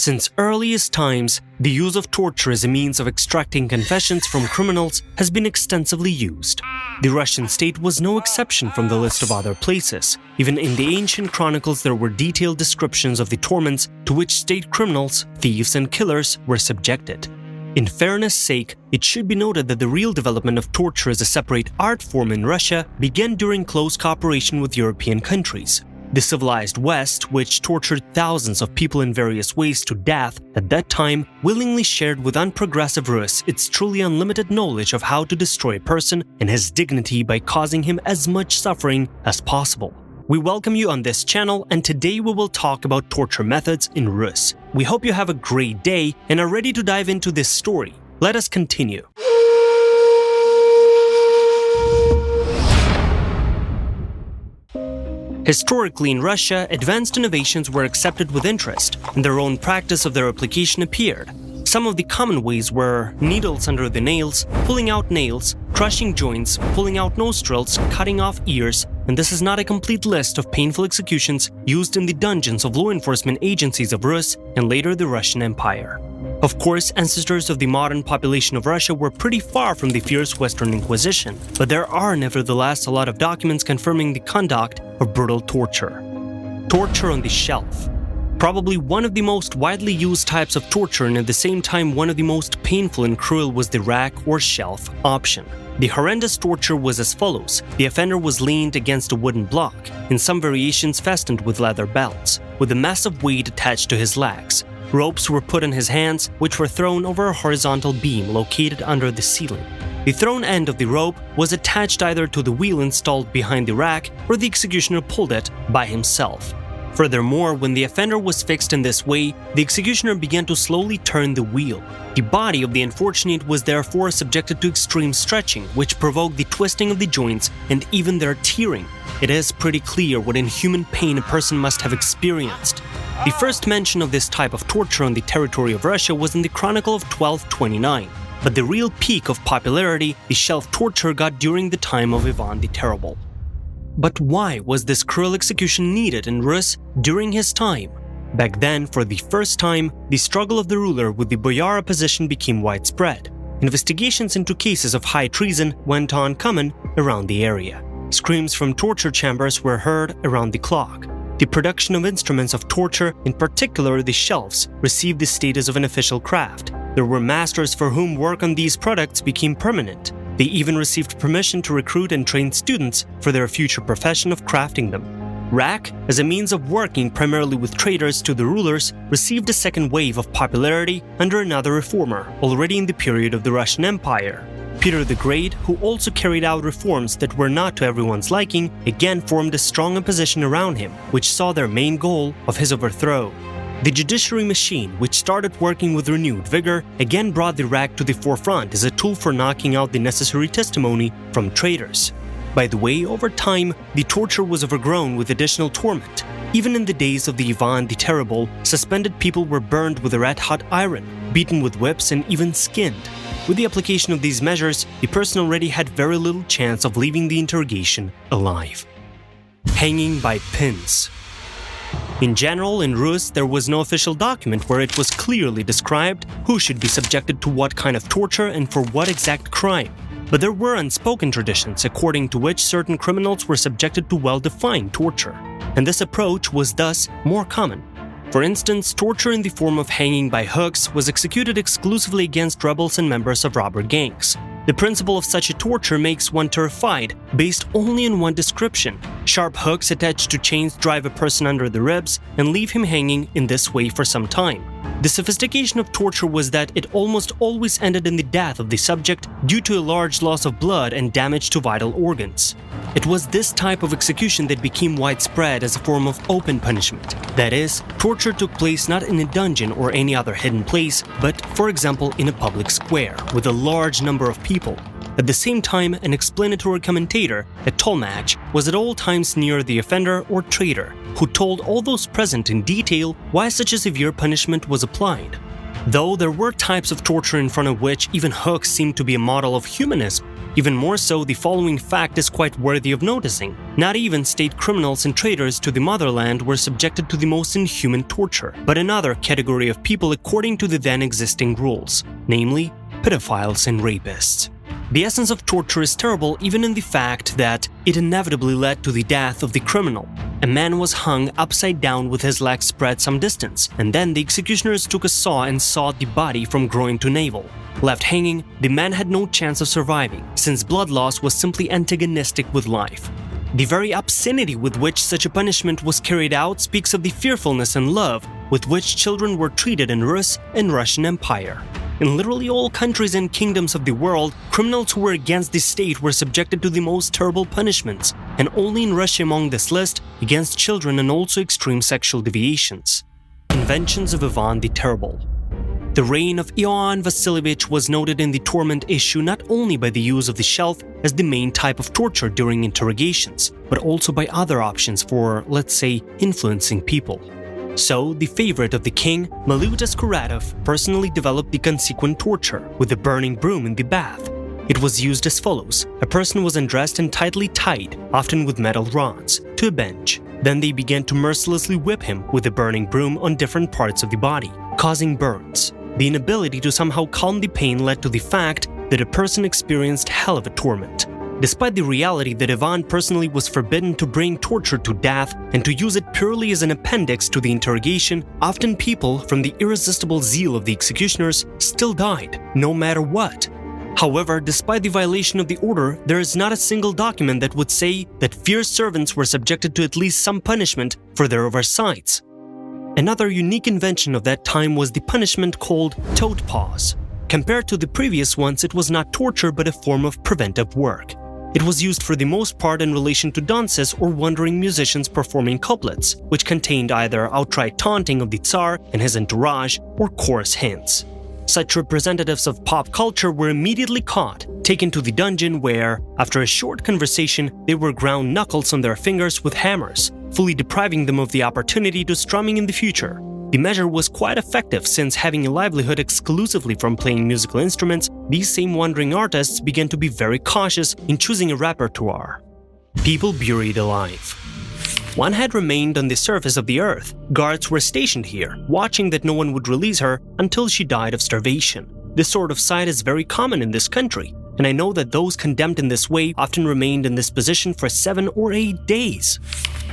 Since earliest times, the use of torture as a means of extracting confessions from criminals has been extensively used. The Russian state was no exception from the list of other places. Even in the ancient chronicles there were detailed descriptions of the torments to which state criminals, thieves and killers were subjected. In fairness' sake, it should be noted that the real development of torture as a separate art form in Russia began during close cooperation with European countries. The civilized West, which tortured thousands of people in various ways to death at that time, willingly shared with unprogressive Rus its truly unlimited knowledge of how to destroy a person and his dignity by causing him as much suffering as possible. We welcome you on this channel, and today we will talk about torture methods in Rus. We hope you have a great day and are ready to dive into this story. Let us continue. Historically in Russia, advanced innovations were accepted with interest, and their own practice of their application appeared. Some of the common ways were needles under the nails, pulling out nails, crushing joints, pulling out nostrils, cutting off ears, and this is not a complete list of painful executions used in the dungeons of law enforcement agencies of Rus and later the Russian Empire. Of course, ancestors of the modern population of Russia were pretty far from the fierce Western Inquisition, but there are nevertheless a lot of documents confirming the conduct of brutal torture. Torture on the shelf. Probably one of the most widely used types of torture and at the same time one of the most painful and cruel was the rack or shelf option. The horrendous torture was as follows. The offender was leaned against a wooden block, in some variations fastened with leather belts, with a massive weight attached to his legs. Ropes were put in his hands, which were thrown over a horizontal beam located under the ceiling. The thrown end of the rope was attached either to the wheel installed behind the rack, or the executioner pulled it by himself. Furthermore, when the offender was fixed in this way, the executioner began to slowly turn the wheel. The body of the unfortunate was therefore subjected to extreme stretching, which provoked the twisting of the joints and even their tearing. It is pretty clear what inhuman pain a person must have experienced. The first mention of this type of torture on the territory of Russia was in the Chronicle of 1229, but the real peak of popularity the shelf torture got during the time of Ivan the Terrible. But why was this cruel execution needed in Rus during his time? Back then, for the first time, the struggle of the ruler with the boyar opposition became widespread. Investigations into cases of high treason went on common around the area. Screams from torture chambers were heard around the clock. The production of instruments of torture, in particular the shelves, received the status of an official craft. There were masters for whom work on these products became permanent. They even received permission to recruit and train students for their future profession of crafting them. Rack, as a means of working primarily with traitors to the rulers, received a second wave of popularity under another reformer, already in the period of the Russian Empire. Peter the Great, who also carried out reforms that were not to everyone's liking, again formed a strong opposition around him, which saw their main goal of his overthrow. The judiciary machine, which started working with renewed vigor, again brought the rack to the forefront as a tool for knocking out the necessary testimony from traitors. By the way, over time, the torture was overgrown with additional torment. Even in the days of the Ivan the Terrible, suspended people were burned with a red-hot iron, beaten with whips and even skinned. With the application of these measures, the person already had very little chance of leaving the interrogation alive. Hanging by pins. In general, in Rus, there was no official document where it was clearly described who should be subjected to what kind of torture and for what exact crime. But there were unspoken traditions according to which certain criminals were subjected to well-defined torture, and this approach was thus more common. For instance, torture in the form of hanging by hooks was executed exclusively against rebels and members of robber gangs. The principle of such a torture makes one terrified, based only on one description. Sharp hooks attached to chains drive a person under the ribs and leave him hanging in this way for some time. The sophistication of torture was that it almost always ended in the death of the subject due to a large loss of blood and damage to vital organs. It was this type of execution that became widespread as a form of open punishment. That is, torture took place not in a dungeon or any other hidden place, but, for example, in a public square with a large number of people. At the same time, an explanatory commentator, a tolmach, was at all times near the offender or traitor, who told all those present in detail why such a severe punishment was applied. Though there were types of torture in front of which even hooks seemed to be a model of humanism, Even more so, the following fact is quite worthy of noticing. Not even state criminals and traitors to the motherland were subjected to the most inhuman torture, but another category of people according to the then existing rules, namely pedophiles and rapists. The essence of torture is terrible even in the fact that it inevitably led to the death of the criminal. A man was hung upside down with his legs spread some distance, and then the executioners took a saw and sawed the body from groin to navel. Left hanging, the man had no chance of surviving, since blood loss was simply antagonistic with life. The very obscenity with which such a punishment was carried out speaks of the fearfulness and love with which children were treated in Rus and Russian Empire. In literally all countries and kingdoms of the world, criminals who were against the state were subjected to the most terrible punishments, and only in Russia among this list, against children and also extreme sexual deviations. Inventions of Ivan the Terrible. The reign of Ioan Vasilievich was noted in the torment issue not only by the use of the shelf as the main type of torture during interrogations, but also by other options for, let's say, influencing people. So, the favorite of the king, Malyuta Skuratov, personally developed the consequent torture with a burning broom in the bath. It was used as follows: a person was undressed and tightly tied, often with metal rods, to a bench. Then they began to mercilessly whip him with a burning broom on different parts of the body, causing burns. The inability to somehow calm the pain led to the fact that a person experienced hell of a torment. Despite the reality that Ivan personally was forbidden to bring torture to death and to use it purely as an appendix to the interrogation, often people, from the irresistible zeal of the executioners, still died, no matter what. However, despite the violation of the order, there is not a single document that would say that fierce servants were subjected to at least some punishment for their oversights. Another unique invention of that time was the punishment called toad paws. Compared to the previous ones, it was not torture but a form of preventive work. It was used for the most part in relation to dunces or wandering musicians performing couplets, which contained either outright taunting of the Tsar and his entourage or coarse hints. Such representatives of pop culture were immediately caught, taken to the dungeon where, after a short conversation, they were ground knuckles on their fingers with hammers, fully depriving them of the opportunity to strumming in the future. The measure was quite effective since, having a livelihood exclusively from playing musical instruments, these same wandering artists began to be very cautious in choosing a repertoire. People buried alive. One had remained on the surface of the earth. Guards were stationed here, watching that no one would release her until she died of starvation. This sort of sight is very common in this country, and I know that those condemned in this way often remained in this position for 7 or 8 days.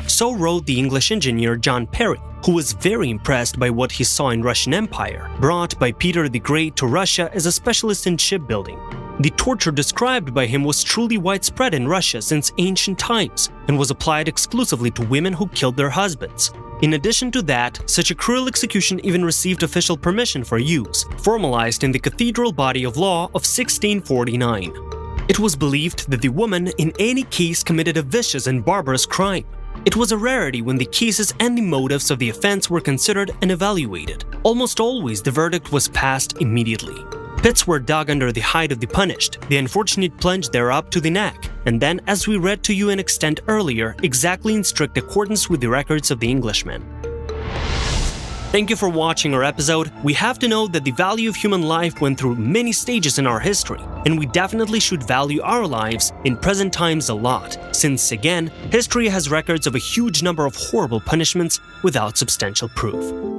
So wrote the English engineer John Perry, who was very impressed by what he saw in Russian Empire, brought by Peter the Great to Russia as a specialist in shipbuilding. The torture described by him was truly widespread in Russia since ancient times and was applied exclusively to women who killed their husbands. In addition to that, such a cruel execution even received official permission for use, formalized in the Cathedral Body of Law of 1649. It was believed that the woman in any case committed a vicious and barbarous crime. It was a rarity when the cases and the motives of the offense were considered and evaluated. Almost always the verdict was passed immediately. Pits were dug under the hide of the punished, the unfortunate plunged there up to the neck, and then, as we read to you an extent earlier, exactly in strict accordance with the records of the Englishmen. Thank you for watching our episode. We have to know that the value of human life went through many stages in our history, and we definitely should value our lives in present times a lot, since, again, history has records of a huge number of horrible punishments without substantial proof.